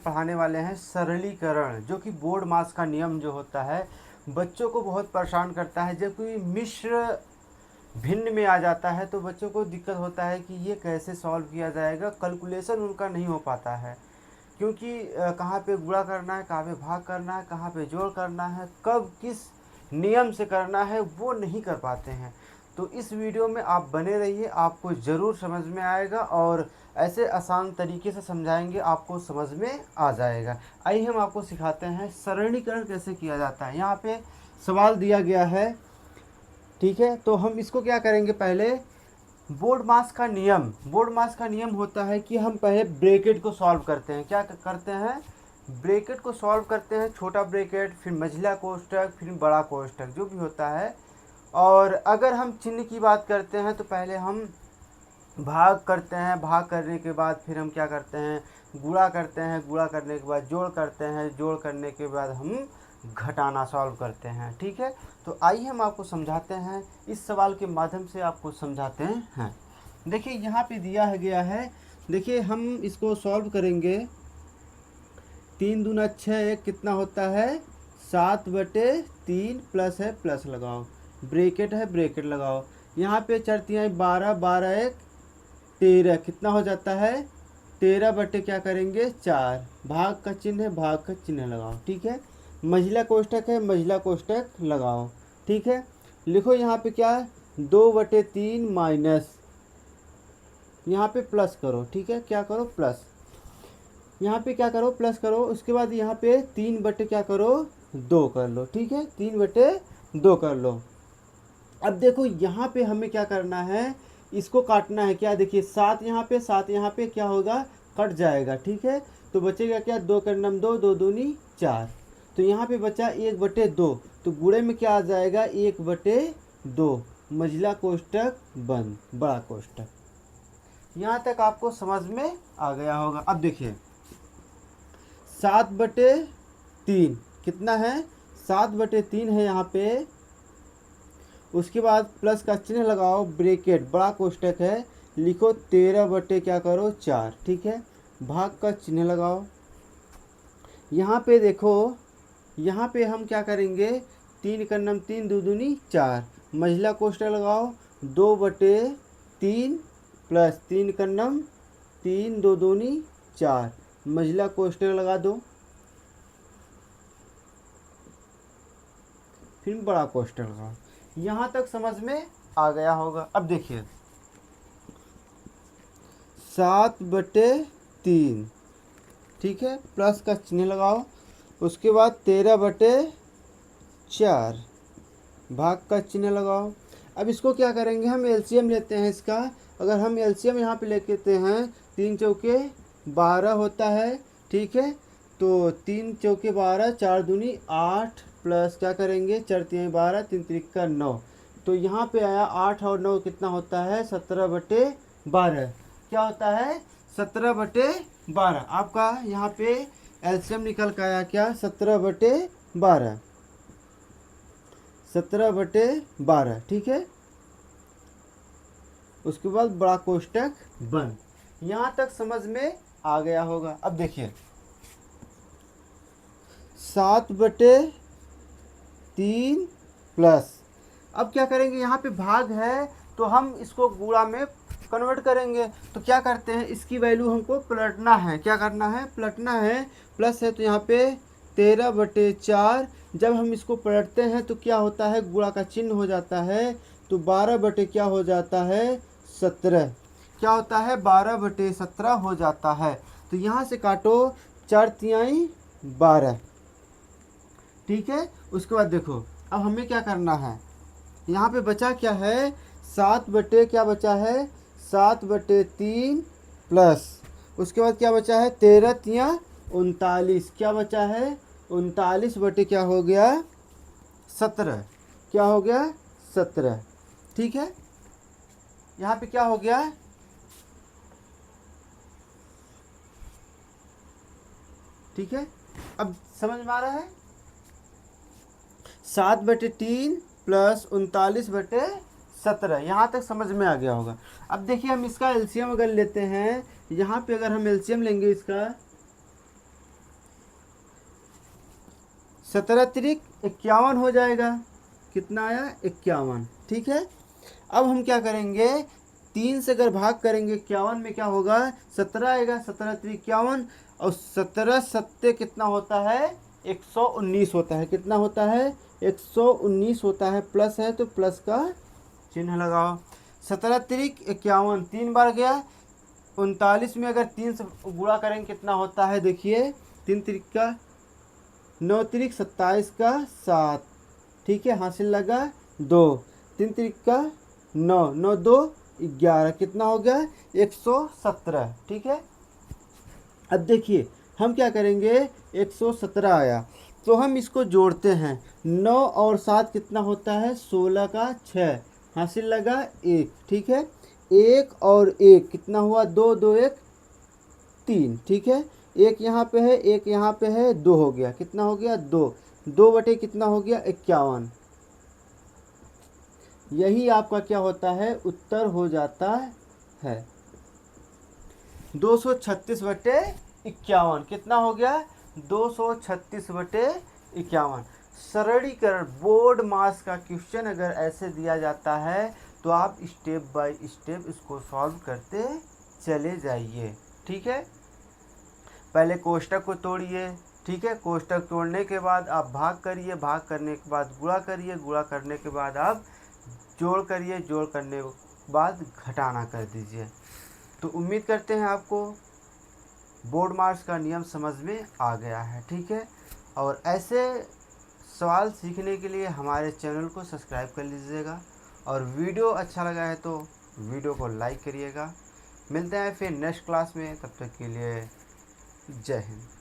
पढ़ाने वाले हैं सरलीकरण, जो कि बोर्ड मास का नियम जो होता है बच्चों को बहुत परेशान करता है। जब कोई मिश्र भिन्न में आ जाता है तो बच्चों को दिक्कत होता है कि ये कैसे सॉल्व किया जाएगा, कैलकुलेशन उनका नहीं हो पाता है, क्योंकि कहाँ पे गुणा करना है, कहाँ पे भाग करना है, कहाँ पे जोड़ करना है, कब किस नियम से करना है, वो नहीं कर पाते हैं। तो इस वीडियो में आप बने रहिए, आपको ज़रूर समझ में आएगा और ऐसे आसान तरीके से समझाएंगे आपको समझ में आ जाएगा। आइए हम आपको सिखाते हैं सरलीकरण कैसे किया जाता है। यहाँ पे सवाल दिया गया है, ठीक है, तो हम इसको क्या करेंगे, पहले बोर्ड मास का नियम होता है कि हम पहले ब्रैकेट को सॉल्व करते हैं। क्या करते हैं, ब्रैकेट को सॉल्व करते हैं, छोटा ब्रैकेट, फिर मझला कोष्ठक, फिर बड़ा कोष्ठक, जो भी होता है। और अगर हम चिन्ह की बात करते हैं तो पहले हम भाग करते हैं, भाग करने के बाद फिर हम क्या करते हैं, गुणा करते हैं, गुणा करने के बाद जोड़ करते हैं, जोड़ करने के बाद हम घटाना सॉल्व करते हैं। ठीक है, तो आइए हम आपको समझाते हैं, इस सवाल के माध्यम से आपको समझाते हैं। देखिए यहाँ पे दिया गया है, देखिए हम इसको सॉल्व करेंगे। 3 दूना 6, एक कितना होता है 7/3, प्लस है प्लस लगाओ, ब्रैकेट है ब्रैकेट लगाओ। यहाँ पे 4 तिहाई 12, 12 1 13, कितना हो जाता है 13 क्या करेंगे 4, भाग का चिन्ह है, भाग का चिन्ह लगाओ। ठीक है, मझला कोष्ठक है, मझला कोष्ठक लगाओ। ठीक है, लिखो यहाँ पे क्या है 2/3 माइनस, यहाँ पे प्लस करो। ठीक है, क्या करो प्लस, यहाँ पे क्या करो प्लस करो। उसके बाद यहाँ पे 3 क्या करो 2 कर लो। ठीक है, 3/2 कर लो। अब देखो यहाँ पे हमें क्या करना है, इसको काटना है। क्या देखिए 7 यहाँ पे, 7 यहाँ पे क्या होगा कट जाएगा। ठीक है, तो बचेगा क्या 2 का नम 2, 2 दूनी 4, तो यहाँ पे बचा 1/2, तो गुणे में क्या आ जाएगा 1/2, मझला कोष्ठक बंद, बड़ा कोष्ठक। यहाँ तक आपको समझ में आ गया होगा। अब देखिए 7/3 कितना है 7/3 है यहाँ पे। उसके बाद प्लस का चिन्ह लगाओ, ब्रैकेट बड़ा कोष्ठक है, लिखो 13 क्या करो 4। ठीक है, भाग का चिन्ह लगाओ। यहाँ पे देखो, यहाँ पे हम क्या करेंगे 3 का नम 3, 2 दूनी 4, मझला कोष्ठक लगाओ 2/3 प्लस 3 का नम 3, 2 दूनी 4, मझला कोष्ठक लगा दो, फिर बड़ा कोष्ठक लगाओ। यहाँ तक समझ में आ गया होगा। अब देखिए 7/3, ठीक है, प्लस का चिन्ह लगाओ। उसके बाद 13/4, भाग का चिन्ह लगाओ। अब इसको क्या करेंगे, हम एलसीएम लेते हैं इसका। अगर हम एलसीएम यहाँ पे लेते हैं 3 चौके 12 होता है। ठीक है, तो 3 चौके 12, 4 दूनी 8, प्लस क्या करेंगे 4 तिहाई 12, 3 त्रिका 9, तो यहाँ पे आया 8 और 9 कितना होता है 17/12। क्या होता है 17/12। आपका यहाँ पे एलसीएम निकल के आया क्या 17/12, 17/12। ठीक है, उसके बाद बड़ा कोष्ठक बंद। यहाँ तक समझ में आ गया होगा। अब देखिए 7/3 प्लस, अब क्या करेंगे यहाँ पे भाग है तो हम इसको गुणा में कन्वर्ट करेंगे। तो क्या करते हैं, इसकी वैल्यू हमको पलटना है। क्या करना है पलटना है, प्लस है तो यहाँ पे 13/4, जब हम इसको पलटते हैं तो क्या होता है गुणा का चिन्ह हो जाता है, तो 12 क्या हो जाता है 17, क्या होता है 12/17 हो जाता है। तो यहाँ से काटो 4 तिहाई 12। ठीक है, उसके बाद देखो अब हमें क्या करना है, यहाँ पे बचा क्या है 7 क्या बचा है 7/3 प्लस, उसके बाद क्या बचा है 13 तिया 39, क्या बचा है 39 क्या हो गया 17, क्या हो गया 17। ठीक है, यहाँ पे क्या हो गया, ठीक है, अब समझ में आ रहा है 7/3 प्लस 39/17, यहाँ तक समझ में आ गया होगा। अब देखिए हम इसका एलसीएम अगर लेते हैं, यहाँ पे अगर हम एलसीएम लेंगे इसका 17 तिरिक 51 हो जाएगा। कितना आया? 51। ठीक है। अब हम क्या करेंगे, 3 से अगर भाग करेंगे 51 में क्या होगा, 17 आएगा। 17 तिरिक 51 और 17 सत्ते कितना होता है, 119 होता है। कितना होता है, 119 होता है। प्लस है तो प्लस का चिन्ह लगाओ। 17 तिरिक 51 3 बार गया। 39 में अगर 3 से गुणा करेंगे कितना होता है, देखिए 3 तिरिक का 9 तिरिक 27 का 7। ठीक है, हासिल लगा 2। 3 तिरिक का 9, 9 2 11। कितना हो गया, 117। ठीक है। अब देखिए हम क्या करेंगे, 117 आया तो हम इसको जोड़ते हैं। 9 और 7 कितना होता है, 16 का 6। हासिल लगा 1। ठीक है। 1 और 1 कितना हुआ, 2 2 1 3। ठीक है। एक यहाँ पे है, एक यहाँ पे है, 2 हो गया। कितना हो गया, 2। 2 बटे कितना हो गया, 51। यही आपका क्या होता है, उत्तर हो जाता है। 236 बटे 51 कितना हो गया, 236 बटे 51। सरलीकरण बोर्ड मास का क्वेश्चन अगर ऐसे दिया जाता है तो आप स्टेप बाय स्टेप इसको सॉल्व करते चले जाइए। ठीक है। पहले कोष्टक को तोड़िए। ठीक है। कोष्टक तोड़ने के बाद आप भाग करिए, भाग करने के बाद गुणा करिए, गुणा करने के बाद आप जोड़ करिए, जोड़ करने के बाद घटाना कर दीजिए। तो उम्मीद करते हैं आपको बोर्ड मार्क्स का नियम समझ में आ गया है। ठीक है। और ऐसे सवाल सीखने के लिए हमारे चैनल को सब्सक्राइब कर लीजिएगा और वीडियो अच्छा लगा है तो वीडियो को लाइक करिएगा। मिलते हैं फिर नेक्स्ट क्लास में, तब तक के लिए जय हिंद।